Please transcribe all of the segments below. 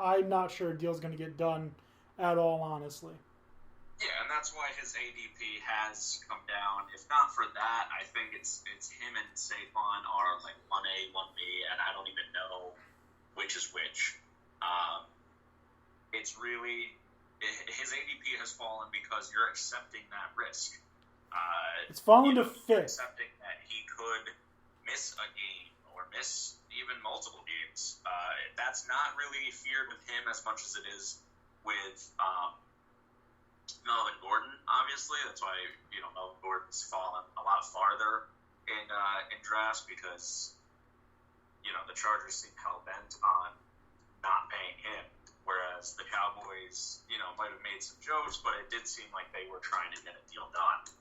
I'm not sure a deal's going to get done at all, honestly. Yeah, and that's why his ADP has come down. If not for that, I think it's him and Saquon are like 1A, 1B, and I don't even know which is which. It's really his ADP has fallen because you're accepting that risk. It's fallen to fifth. Accepting that he could miss a game or miss even multiple games. That's not really feared with him as much as it is with Melvin Gordon. Obviously, that's why Melvin Gordon's fallen a lot farther in drafts because the Chargers seem hell bent on not paying him. Whereas the Cowboys, might have made some jokes, but it did seem like they were trying to get a deal done.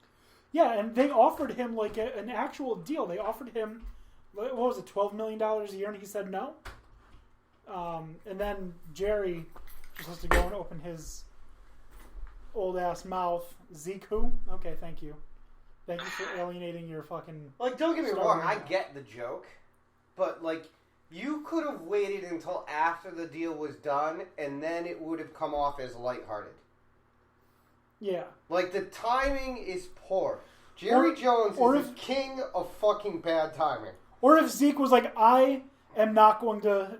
Yeah, and they offered him like an actual deal. They offered him, what was it, $12 million a year, and he said no. And then Jerry just has to go and open his old ass mouth. Zeke who? Okay, thank you. Thank you for alienating your fucking... Like, don't get me wrong, I get the joke, but like... You could have waited until after the deal was done, and then it would have come off as lighthearted. Yeah. Like, the timing is poor. Jerry Jones is the king of fucking bad timing. Or if Zeke was like, I am not going to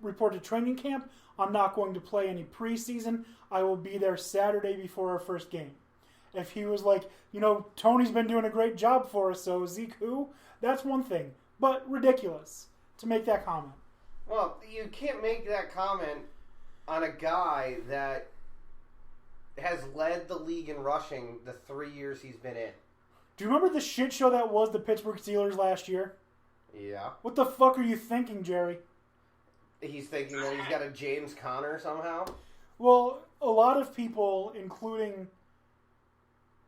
report to training camp, I'm not going to play any preseason, I will be there Saturday before our first game. If he was like, Tony's been doing a great job for us, so Zeke who? That's one thing. But ridiculous to make that comment. Well, you can't make that comment on a guy that has led the league in rushing the 3 years he's been in. Do you remember the shit show that was the Pittsburgh Steelers last year? Yeah. What the fuck are you thinking, Jerry? He's thinking that he's got a James Conner somehow? Well, a lot of people, including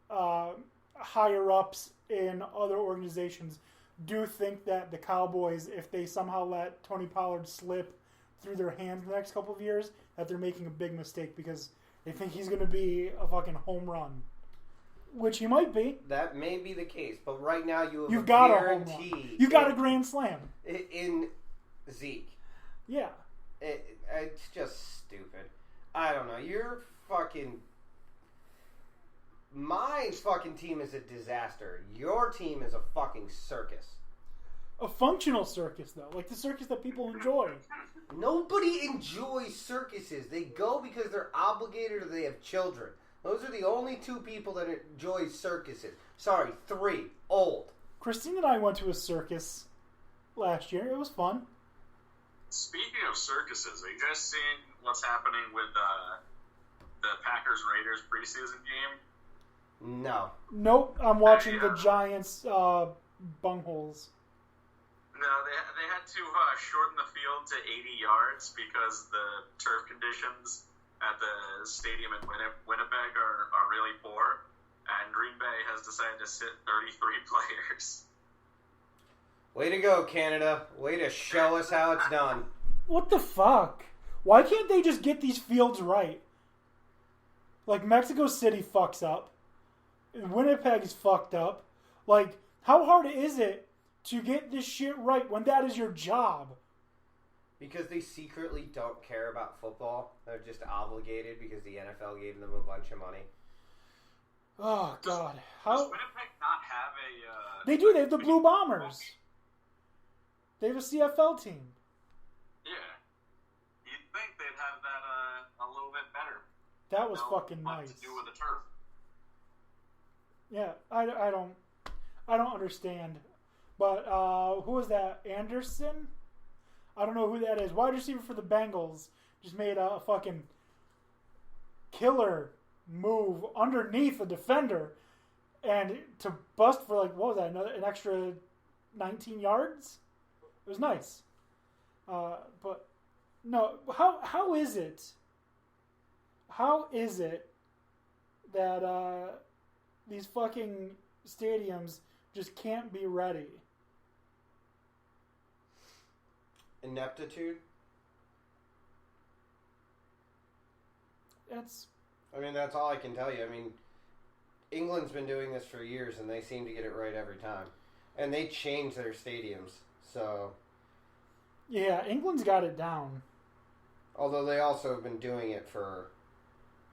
higher-ups in other organizations, do think that the Cowboys, if they somehow let Tony Pollard slip through their hands the next couple of years, that they're making a big mistake because they think he's going to be a fucking home run. Which he might be. That may be the case, but right now you've got a a home run. You got a grand slam. In Zeke. Yeah. It's just stupid. I don't know. You're fucking... My fucking team is a disaster. Your team is a fucking circus. A functional circus, though. Like the circus that people enjoy. Nobody enjoys circuses. They go because they're obligated or they have children. Those are the only two people that enjoy circuses. Sorry, 3. Old. Christine and I went to a circus last year. It was fun. Speaking of circuses, are you guys seeing what's happening with the Packers-Raiders preseason game? No. Nope, I'm watching the Giants bungholes. No, they had to shorten the field to 80 yards because the turf conditions at the stadium in Winnipeg are really poor, and Green Bay has decided to sit 33 players. Way to go, Canada. Way to show us how it's done. What the fuck? Why can't they just get these fields right? Like, Mexico City fucks up. Winnipeg's fucked up. Like, how hard is it to get this shit right when that is your job? Because they secretly don't care about football. They're just obligated because the NFL gave them a bunch of money. Oh, God. Does Winnipeg not have a... They do. They have the Blue Bombers. They have a CFL team. Yeah. You'd think they'd have that a little bit better. That was fucking nice. To do with the turf. Yeah, I don't understand. But who was that? Anderson? I don't know who that is. Wide receiver for the Bengals just made a fucking killer move underneath a defender and to bust for like, what was that? An extra 19 yards? It was nice. But no, how is it? How is it that these fucking stadiums just can't be ready? Ineptitude? That's all I can tell you. I mean, England's been doing this for years, and they seem to get it right every time. And they change their stadiums, so... Yeah, England's got it down. Although they also have been doing it for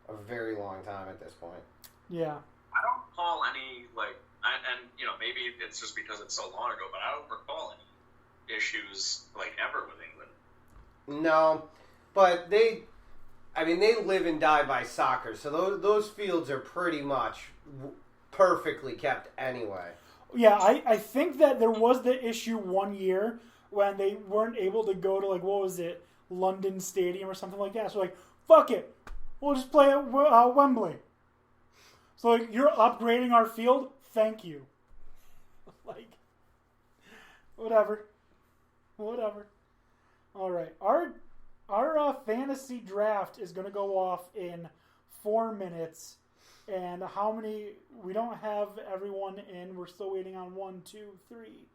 a very long time at this point. Yeah. I don't recall any, and maybe it's just because it's so long ago, but I don't recall any issues, ever with England. No, but they live and die by soccer, so those fields are pretty much perfectly kept anyway. Yeah, I think that there was the issue one year when they weren't able to go to, what was it, London Stadium or something like that. So, fuck it. We'll just play at Wembley. So, you're upgrading our field? Thank you. Whatever. All right. Our fantasy draft is going to go off in 4 minutes. And how many? We don't have everyone in. We're still waiting on 1, 2, 3,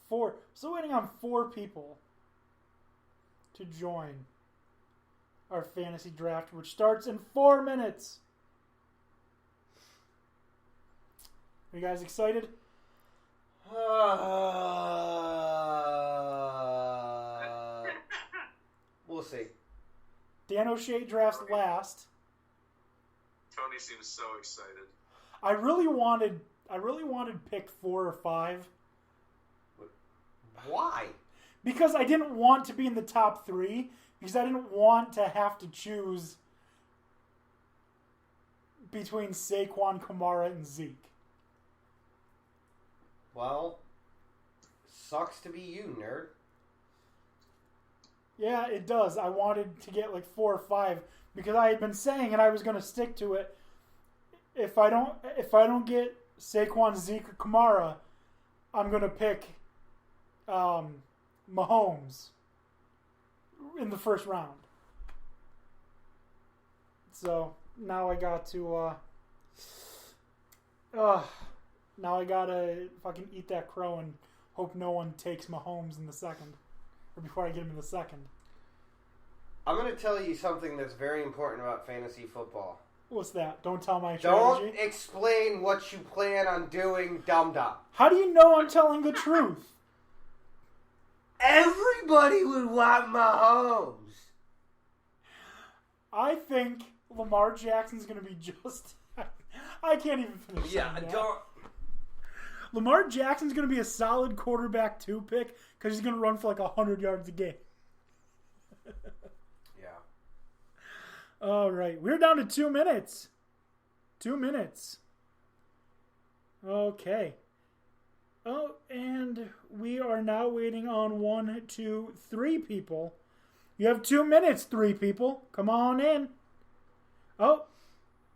4. Still waiting on 4 people to join our fantasy draft, which starts in 4 minutes. Are you guys excited? We'll see. Dan O'Shea drafts last. Tony seems so excited. I really wanted pick 4 or 5. Why? Because I didn't want to be in the top 3. Because I didn't want to have to choose between Saquon, Kamara, and Zeke. Well, sucks to be you, nerd. Yeah, it does. I wanted to get 4 or 5 because I had been saying, and I was going to stick to it. If I don't get Saquon, Zeke, or Kamara, I'm going to pick Mahomes in the first round. So now I got to now I gotta fucking eat that crow and hope no one takes Mahomes in the second, or before I get him in the second. I'm going to tell you something that's very important about fantasy football. What's that? Don't tell my Don't strategy. explain what you plan on doing, dum-dum. How do you know I'm telling the truth? Everybody would want Mahomes. I think Lamar Jackson's going to be just... I can't even finish saying that. Don't... Lamar Jackson's going to be a solid quarterback 2 pick because he's going to run for 100 yards a game. Yeah. All right. We're down to 2 minutes. 2 minutes. Okay. Oh, and we are now waiting on 1, 2, 3 people. You have 2 minutes, 3 people. Come on in. Oh,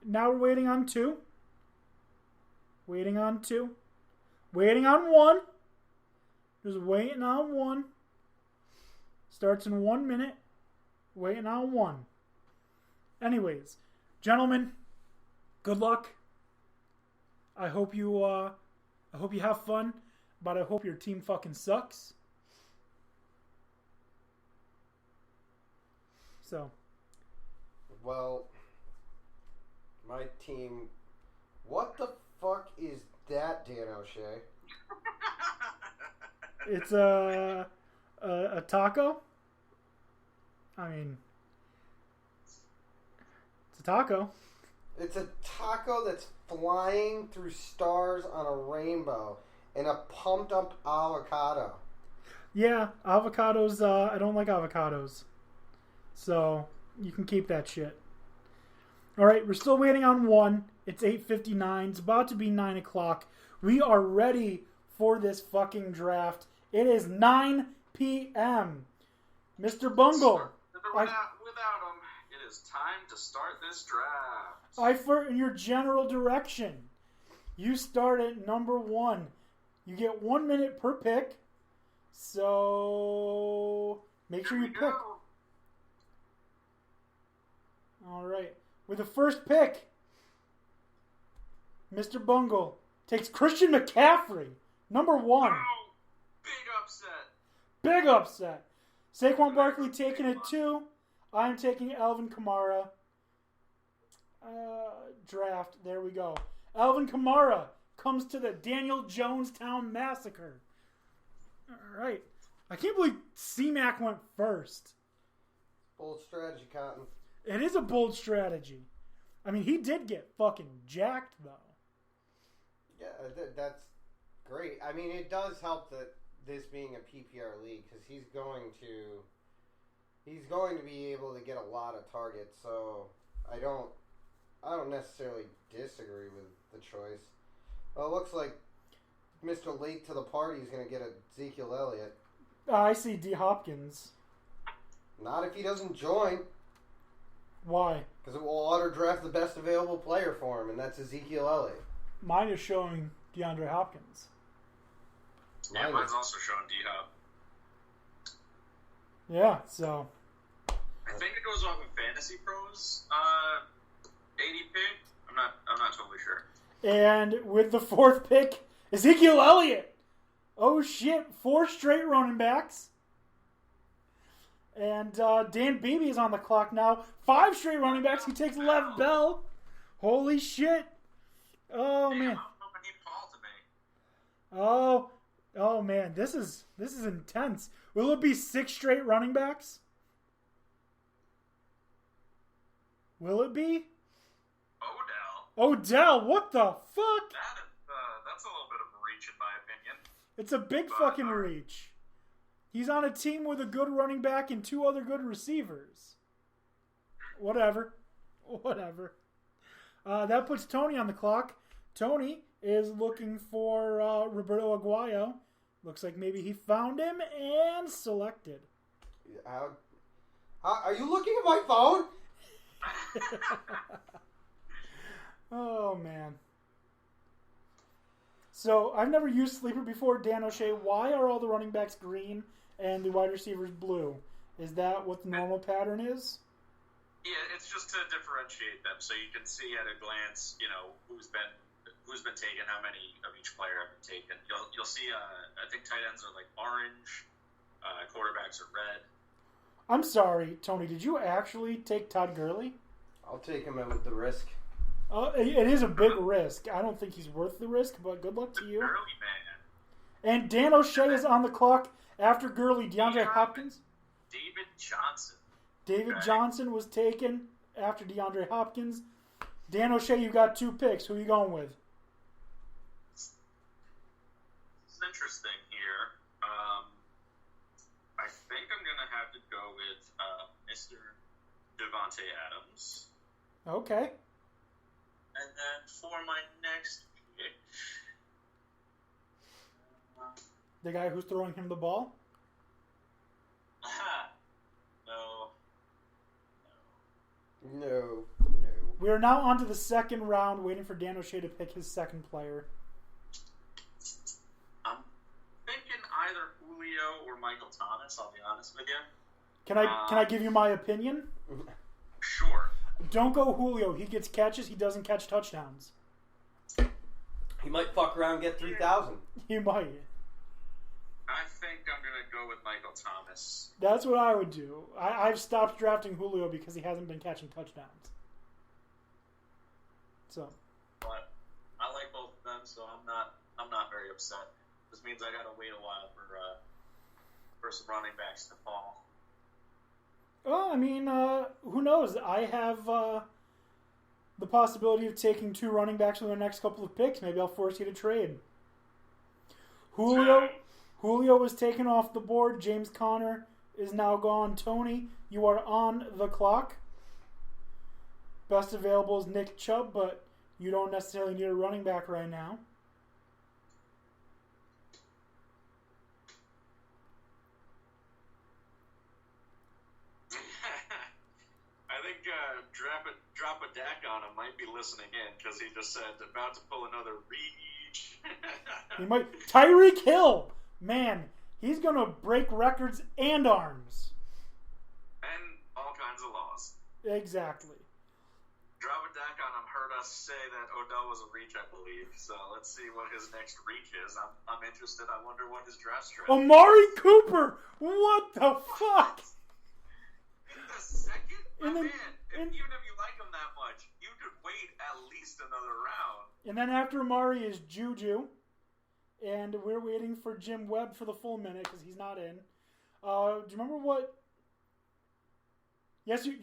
now we're waiting on 2. Waiting on 2. Waiting on 1. Just waiting on 1. Starts in 1 minute. Waiting on 1. Anyways, gentlemen, good luck. I hope you have fun, but I hope your team fucking sucks. So. Well, my team... What the fuck is that, Dan O'Shea? It's a taco. I mean, it's a taco. It's a taco that's flying through stars on a rainbow and a pumped up avocado. Yeah, avocados. I don't like avocados, so you can keep that shit. All right, we're still waiting on 1. It's 8:59. It's about to be 9 o'clock. We are ready for this fucking draft. It is 9 p.m. Mr. Bungle. Without him, it is time to start this draft. For your general direction, you start at number 1. You get 1 minute per pick, so make sure you pick. All right. With the first pick, Mr. Bungle takes Christian McCaffrey, number 1. Oh, big upset. Big upset. Saquon Barkley taking it 2. I'm taking Alvin Kamara. Draft. There we go. Alvin Kamara comes to the Daniel Jonestown Massacre. All right. I can't believe C-Mac went first. Bold strategy, Cotton. It is a bold strategy. I mean, he did get fucking jacked, though. Yeah, that's great. I mean, it does help that this being a PPR league because he's going to be able to get a lot of targets. So I don't necessarily disagree with the choice. Well, it looks like Mr. Late to the party is going to get Ezekiel Elliott. I see D. Hopkins. Not if he doesn't join. Why? Because it will auto-draft the best available player for him, and that's Ezekiel Elliott. Mine is showing DeAndre Hopkins. Yeah, mine's also showing D-Hop. Yeah, so... I think it goes off of Fantasy Pros ADP. I'm not totally sure. And with the 4th pick, Ezekiel Elliott. Oh shit, 4 straight running backs. And Dan Beebe is on the clock now. 5 straight running backs. He takes Lev Bell. Holy shit. Oh Damn, man. I was hoping he'd fall to me. Oh man, this is intense. Will it be 6 straight running backs? Will it be? Odell, what the fuck? That's a little bit of a reach in my opinion. It's a big fucking reach. He's on a team with a good running back and 2 other good receivers. Whatever. That puts Tony on the clock. Tony is looking for Roberto Aguayo. Looks like maybe he found him and selected. Are you looking at my phone? Oh, man. So, I've never used Sleeper before. Dan O'Shea, why are all the running backs green and the wide receivers blue? Is that what the normal pattern is? Yeah, it's just to differentiate them, so you can see at a glance, who's been taken, how many of each player have been taken. You'll see. I think tight ends are like orange, quarterbacks are red. I'm sorry, Tony. Did you actually take Todd Gurley? I'll take him in with the risk. It is a big risk. I don't think he's worth the risk, but good luck to you. Gurley, man. And Dan O'Shea is on the clock after Gurley. DeAndre Hopkins. David Johnson. David Johnson was taken after DeAndre Hopkins. Dan O'Shea, you got 2 picks. Who are you going with? It's interesting here. I think I'm going to have to go with Mr. Devontae Adams. Okay. And then for my next pick... The guy who's throwing him the ball? No. We are now on to the second round, waiting for Dan O'Shea to pick his second player. I'm thinking either Julio or Michael Thomas, I'll be honest with you. Can I give you my opinion? Sure. Don't go Julio. He gets catches. He doesn't catch touchdowns. He might fuck around and get 3,000. He might. I think I'm going to go with Michael Thomas. That's what I would do. I've stopped drafting Julio because he hasn't been catching touchdowns. So. But I like both of them, so I'm not very upset. This means I got to wait a while for some running backs to fall. Well, I mean, who knows? I have the possibility of taking 2 running backs with the next couple of picks. Maybe I'll force you to trade. Julio was taken off the board. James Conner is now gone. Tony, you are on the clock. Best available is Nick Chubb, but you don't necessarily need a running back right now. I think drop a deck on him might be listening in because he just said about to pull another reach. He might. Tyreek Hill, man, he's gonna break records and arms. And all kinds of laws. Exactly. Drop a deck on him heard us say that Odell was a reach, I believe. So let's see what his next reach is. I'm interested. I wonder what his draft strategy. Amari Cooper, what the fuck? In the second, man. Even if you like him that much, you could wait at least another round. And then after Amari is Juju. And we're waiting for Jim Webb for the full minute because he's not in. Do you remember what Yes, you.